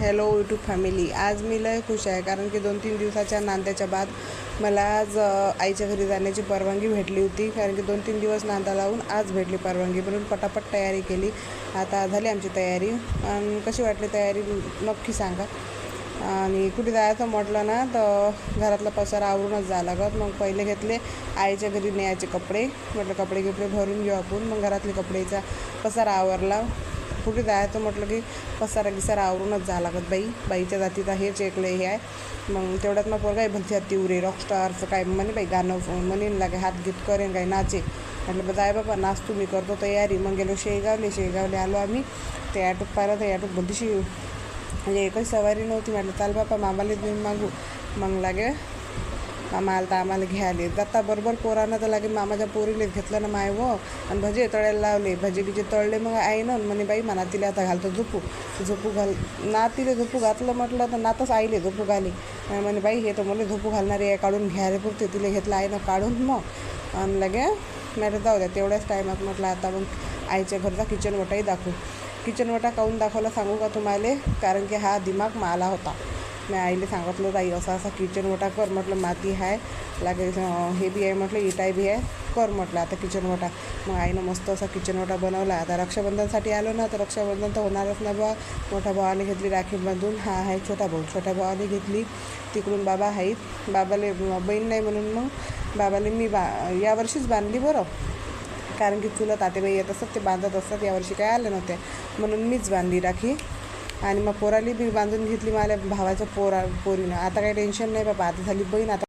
Hello YouTube family. आज मी लय खुश आहे कारण की 2-3 दिवसाच्या नांद्याच्या बाद मला आज आईच्या घरी जाण्याची परवानगी भेटली होती. कारण की 2-3 दिवस नांदा लावून आज भेटली परवानगी, म्हणून पटापट तयारी केली. आता झाली आमची तयारी. आणि कशी वाटली तयारी नक्की सांगा. आणि कुठे जायचं म्हटलं ना तर घरातला पसारा आवरूनच जावं लागत. मग पहिले घेतले आईच्या घरी न्यायचे कपडे. म्हटलं कपडे भरून घेऊ आपण. मग घरातले कपडेचा पसारा आवरला. कुठे जायचं म्हटलं की पसारा आवरूनच जावं लागत. बाईच्या जातीचा हेच एकलं हे आहे. मग तेवढ्यात मग पोरगा भलती हत्ती उरे रॉकस्टारचं काय म्हणे बाई गाणं म्हणेन लागे, हात गीत करेन काय नाचे. म्हटलं जाय बाबा नाचतो, मी करतो तयारी. मग गेलो शेगावले आलो आम्ही. ते ॲटोत पाहिलं तर ॲटोत भलतीशी म्हणजे एकच सवारी नव्हती. म्हटलं चाल बापा मामाला देऊन मागू. मग लागे मामा आला तर आम्हाला घ्यायले जाता बरोबर पोरानं तर लागे मामाच्या पोरीले घेतलं ना माय व. आणि भजे तळायला लावले. भजे तळले. मग आई ना म्हणे बाई म्हणा तिला आता घालतो झोपू घाल. नातीले झोपू घातलं म्हटलं तर नातच आईले झोपू घाली. म्हणे बाई हे तर मला झोपू घालणारे आहे, काढून घ्यायला पुरते. तिला घेतलं आईनं काढून. मग आणि लगे मॅडम जाऊ द्या तेवढ्याच टायमात म्हटलं आता मग आईच्या घरचा किचन वटाही दाखवू. किचन वटा काहून दाखवला सांगू का तुम्हाला. कारण की हा दिमाग मला होता. मी आईला सांगितलं ताई असा किचन वटा कर. म्हटलं माती आहे लागे, हे बी आहे म्हटलं, इटाई बी आहे, कर म्हटलं आता किचन वटा. मग आईनं मस्त असा किचन वटा बनवला. आता रक्षाबंधनसाठी आलो ना तर रक्षाबंधन तर होणारच ना बा. मोठ्या भावाने घेतली राखी बांधून. हा आहे छोटा भाऊ. छोट्या भावाने घेतली. तिकडून बाबा आहेत. बाबाले बहीण नाही म्हणून मग बाबाले मी यावर्षीच बांधली बरं. कारण की चुलत आतेबाई येत असतात, ते बांधत असतात. यावर्षी काय आले नव्हते म्हणून मीच बांधली राखी. आणि मग पोराली बी बांधून घेतली मला भावाच्या पोरीनं. आता काही टेन्शन नाही बाबा, आता झाली बहीण. आता